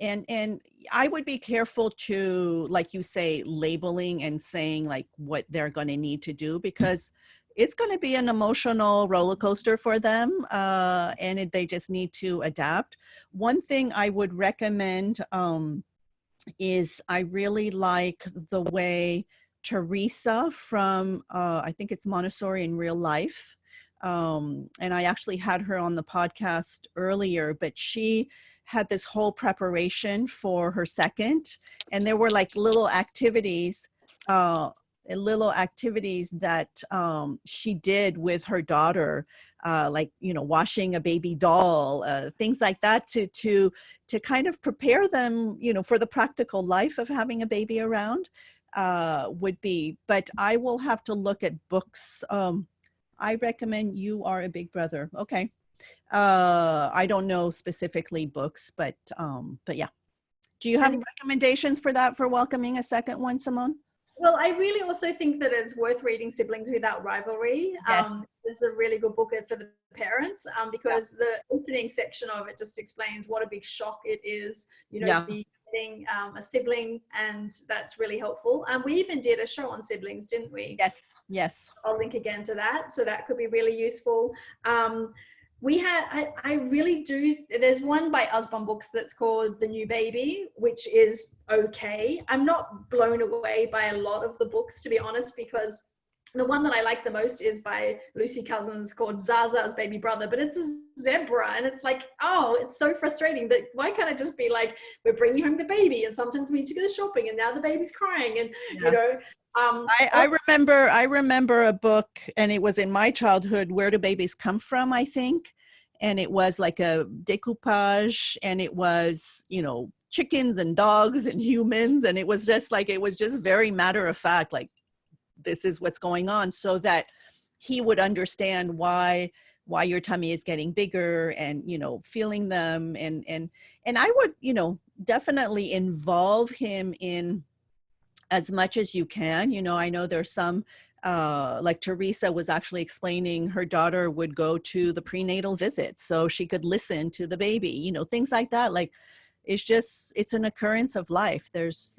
And I would be careful to, like you say, labeling and saying like what they're going to need to do, because it's going to be an emotional roller coaster for them, and they just need to adapt. One thing I would recommend is, I really like the way Teresa from, I think it's Montessori in Real Life, And I actually had her on the podcast earlier, but she had this whole preparation for her second, and there were like little activities that she did with her daughter, like, you know, washing a baby doll, things like that, to kind of prepare them, you know, for the practical life of having a baby around, would be. But I will have to look at books. I recommend You Are a Big Brother. Okay. I don't know specifically books, but yeah. Do you have And recommendations for that, for welcoming a second one, Simone? well, I really also think that it's worth reading Siblings Without Rivalry. Yes. It's a really good book for the parents, Yeah. because the opening section of it just explains what a big shock it is, you know, Yeah. to be getting a sibling, and that's really helpful. We even did a show on siblings, didn't we? Yes. Yes. I'll link again to that, so that could be really useful. I really do, there's one by Usborne Books that's called The New Baby, which is okay. I'm not blown away by a lot of the books, to be honest, because the one that I like the most is by Lucy Cousins, called Zaza's Baby Brother, but it's a zebra, and it's like, oh, it's so frustrating that why can't it just be like, we're bringing home the baby, and sometimes we need to go shopping, and now the baby's crying, and Yeah. you know. I remember a book, and it was in my childhood, Where Do Babies Come From, I think. And it was like a decoupage, and it was, you know, chickens and dogs and humans. And it was just very matter of fact, like, this is what's going on, so that he would understand why your tummy is getting bigger, and, you know, feeling them. And I would, you know, definitely involve him in as much as you can. You know, I know there's some, like Teresa was actually explaining, her daughter would go to the prenatal visit so she could listen to the baby, you know, things like that. Like, it's an occurrence of life. It's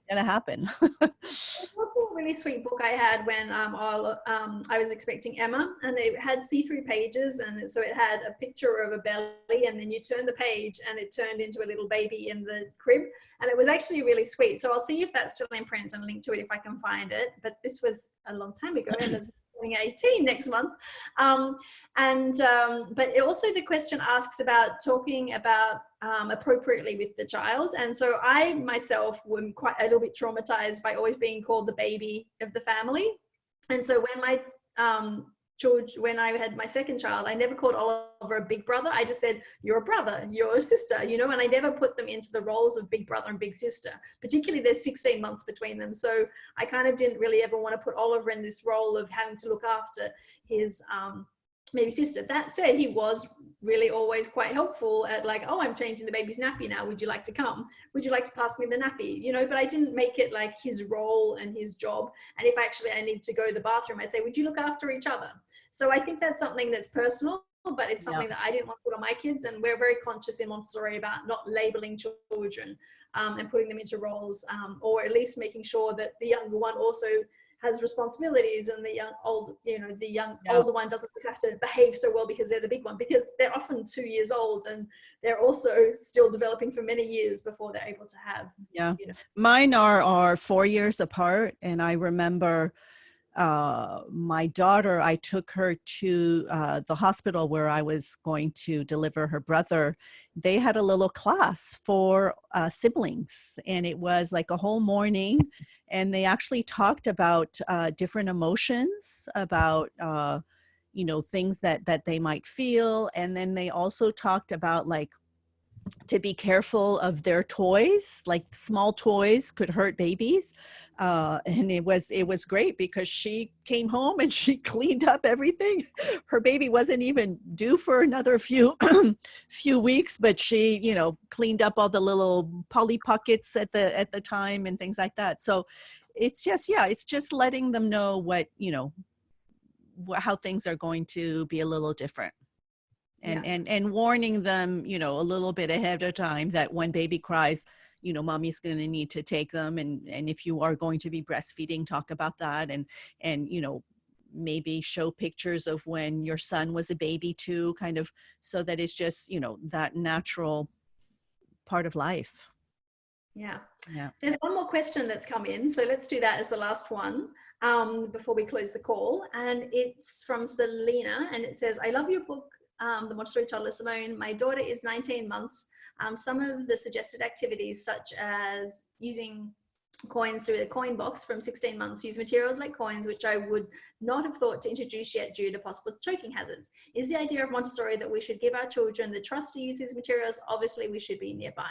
gonna happen. There's also a really sweet book I had when I was expecting Emma, and it had see-through pages, and so it had a picture of a belly, and then you turn the page and it turned into a little baby in the crib, and it was actually really sweet. So I'll see if that's still in print and link to it if I can find it. But this was a long time ago, and it's 18 next month. But it also, the question asks about talking about appropriately with the child. And so I myself was quite a little bit traumatized by always being called the baby of the family. And so when I had my second child, I never called Oliver a big brother. I just said, you're a brother, you're a sister, you know, and I never put them into the roles of big brother and big sister. Particularly, there's 16 months between them. So I kind of didn't really ever want to put Oliver in this role of having to look after his maybe sister. That said, he was really always quite helpful at like, oh, I'm changing the baby's nappy now. Would you like to come? Would you like to pass me the nappy? You know, but I didn't make it like his role and his job. And if actually I need to go to the bathroom, I'd say, would you look after each other? So I think that's something that's personal, but it's something that I didn't want to put on my kids. And we're very conscious in Montessori about not labeling children and putting them into roles, or at least making sure that the younger one also has responsibilities, and the older one doesn't have to behave so well because they're the big one, because they're often 2 years old and they're also still developing for many years before they're able to have. Yeah. You know. Mine are 4 years apart. And I remember my daughter, I took her to the hospital where I was going to deliver her brother. They had a little class for siblings, and it was like a whole morning, and they actually talked about different emotions, about you know, things that they might feel. And then they also talked about, like, to be careful of their toys, like small toys could hurt babies. And it was great, because she came home and she cleaned up everything. Her baby wasn't even due for another few weeks, but she, you know, cleaned up all the little Polly Pockets at the time and things like that. So it's just letting them know what, you know, how things are going to be a little different. And warning them, you know, a little bit ahead of time, that when baby cries, you know, mommy's going to need to take them. And if you are going to be breastfeeding, talk about that. And, you know, maybe show pictures of when your son was a baby too, kind of, so that it's just, you know, that natural part of life. Yeah. Yeah. There's one more question that's come in, so let's do that as the last one. before we close the call. And it's from Selena, and it says, I love your book, The Montessori Toddler. Simone, my daughter is 19 months. Some of the suggested activities, such as using coins through the coin box from 16 months, use materials like coins, which I would not have thought to introduce yet due to possible choking hazards. Is the idea of Montessori that we should give our children the trust to use these materials? Obviously, we should be nearby.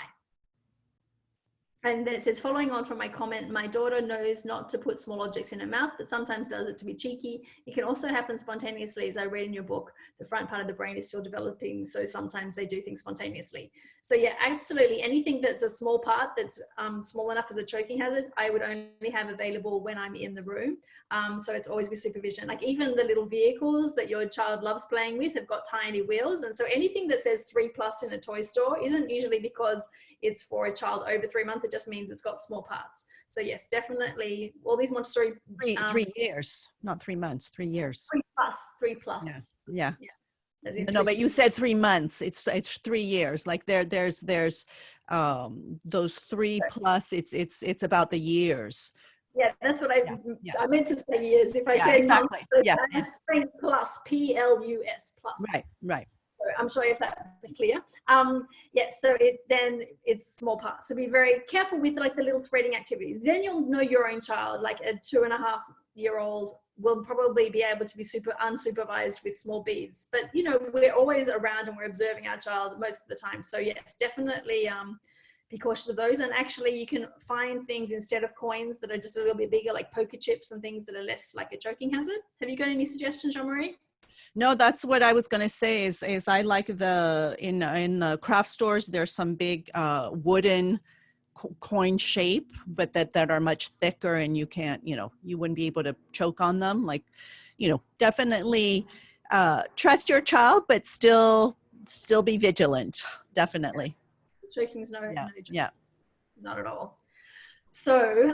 And then it says, following on from my comment, my daughter knows not to put small objects in her mouth, but sometimes does it to be cheeky. It can also happen spontaneously. As I read in your book, the front part of the brain is still developing, so sometimes they do things spontaneously. So yeah, absolutely. Anything that's a small part that's small enough as a choking hazard, I would only have available when I'm in the room. So it's always with supervision. Like even the little vehicles that your child loves playing with have got tiny wheels. And so anything that says 3+ in a toy store isn't usually because it's for a child over 3 months. It just means it's got small parts. So yes, definitely all these Montessori. 3 years, not 3 months, 3 years. 3+. Yeah. No, but you said 3 months. It's 3 years. Like there's those 3+. It's about the years. Yeah, that's what I meant to say years. If I say exactly. months, Yeah. plus, PLUS plus. Right. I'm sorry if that's clear. So it's small parts. So be very careful with like the little threading activities. Then you'll know your own child. Like a 2.5-year-old will probably be able to be super unsupervised with small beads. But you know, we're always around and we're observing our child most of the time. So yes, definitely be cautious of those. And actually you can find things instead of coins that are just a little bit bigger, like poker chips and things that are less like a choking hazard. Have you got any suggestions, Jean-Marie? No, that's what I was going to say is I like in the craft stores, there's some big wooden coin shape, but that are much thicker and you can't, you wouldn't be able to choke on them. Like, definitely trust your child, but still be vigilant. Definitely. Choking's no joke. Yeah. Not at all. So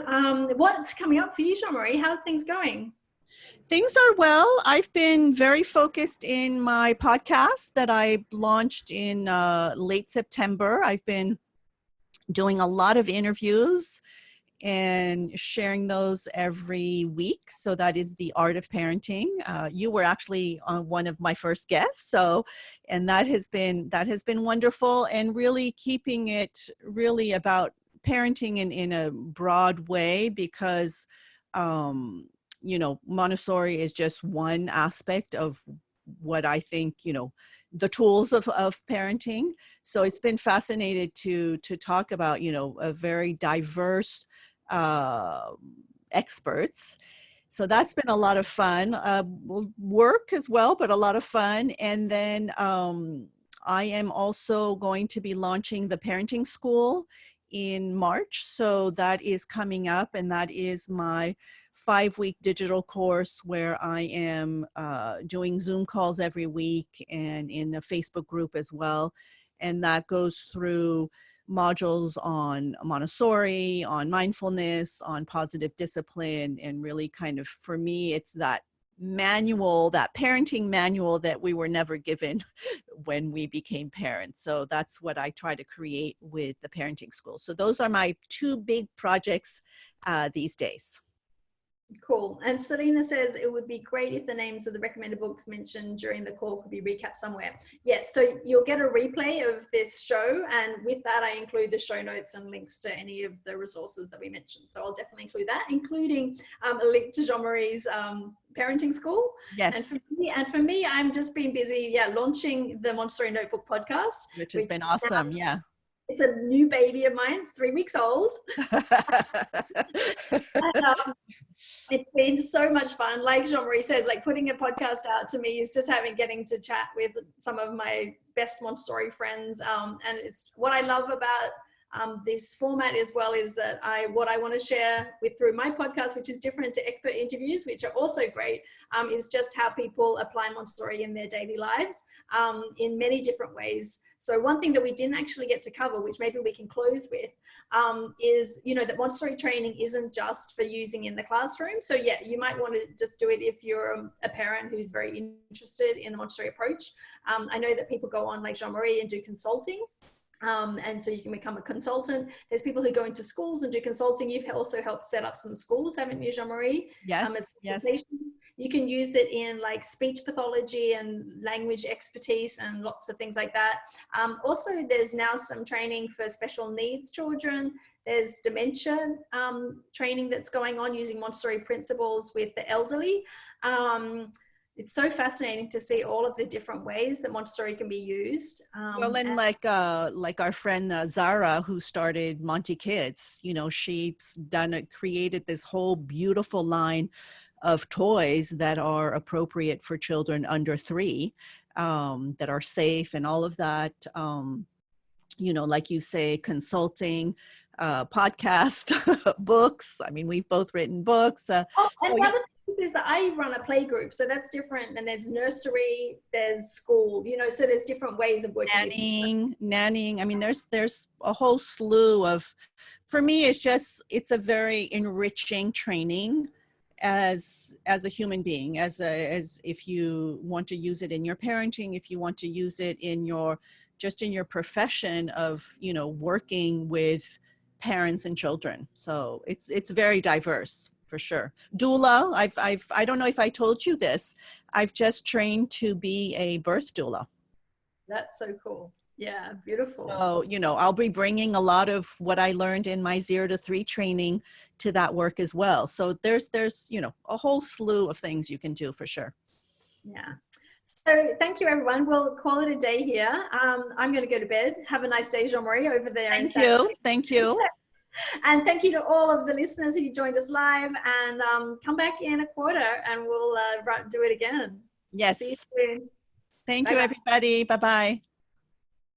what's coming up for you, Jean-Marie? How are things going? Things are well. I've been very focused in my podcast that I launched in late September. I've been doing a lot of interviews and sharing those every week. So that is The Art of Parenting. You were actually one of my first guests. And that has been wonderful, and really keeping it really about parenting in a broad way, because Montessori is just one aspect of what I think, the tools of parenting. So it's been fascinating to talk about, a very diverse experts. So that's been a lot of fun, work as well, but a lot of fun. And then I am also going to be launching the parenting school in March. So that is coming up, and that is my 5-week digital course where I am doing Zoom calls every week and in a Facebook group as well. And that goes through modules on Montessori, on mindfulness, on positive discipline, and really kind of, for me, it's that manual, that parenting manual that we were never given when we became parents. So that's what I try to create with the parenting school. So those are my 2 big projects these days. Cool. And Selena says it would be great if the names of the recommended books mentioned during the call could be recapped somewhere. Yes, so you'll get a replay of this show, and with that I include the show notes and links to any of the resources that we mentioned. So I'll definitely include that, including a link to Jean-Marie's parenting school. Yes. And for me, I'm just been busy, launching the Montessori Notebook podcast. Which has been awesome, yeah. It's a new baby of mine. It's 3 weeks old. And, it's been so much fun. Like Jean-Marie says, like putting a podcast out to me is just getting to chat with some of my best Montessori friends. And it's what I love about this format as well is that what I want to share through my podcast, which is different to expert interviews, which are also great, is just how people apply Montessori in their daily lives in many different ways. So one thing that we didn't actually get to cover, which maybe we can close with, is, that Montessori training isn't just for using in the classroom. So yeah, you might want to just do it if you're a parent who's very interested in the Montessori approach. I know that people go on like Jean-Marie and do consulting. And so you can become a consultant. There's people who go into schools and do consulting. You've also helped set up some schools, haven't you, Jean-Marie? Yes, yes. You can use it in like speech pathology and language expertise and lots of things like that. Also, there's now some training for special needs children. There's dementia training that's going on using Montessori principles with the elderly. It's so fascinating to see all of the different ways that Montessori can be used. Well, and like our friend Zara, who started Monty Kids, you know, she's created this whole beautiful line of toys that are appropriate for children under 3, that are safe and all of that. You know, like you say, consulting, podcast, books. I mean, we've both written books. And the other thing is that I run a play group, so that's different. And there's nursery, there's school, you know, so there's different ways of working. Nannying. I mean, there's a whole slew of, for me, it's a very enriching training as a human being, as if you want to use it in your parenting, if you want to use it in your profession of, you know, working with parents and children. So it's very diverse for sure. Doula, I don't know if I told you this, I've just trained to be a birth doula. That's so cool. Yeah, beautiful. So, you know, I'll be bringing a lot of what I learned in my 0 to 3 training to that work as well. So there's, you know, a whole slew of things you can do for sure. Yeah. So thank you, everyone. We'll call it a day here. I'm going to go to bed. Have a nice day, Jean-Marie, over there. Thank you. And thank you to all of the listeners who joined us live, and come back in a quarter and we'll do it again. Yes. See you soon. Thank you, everybody. Bye-bye.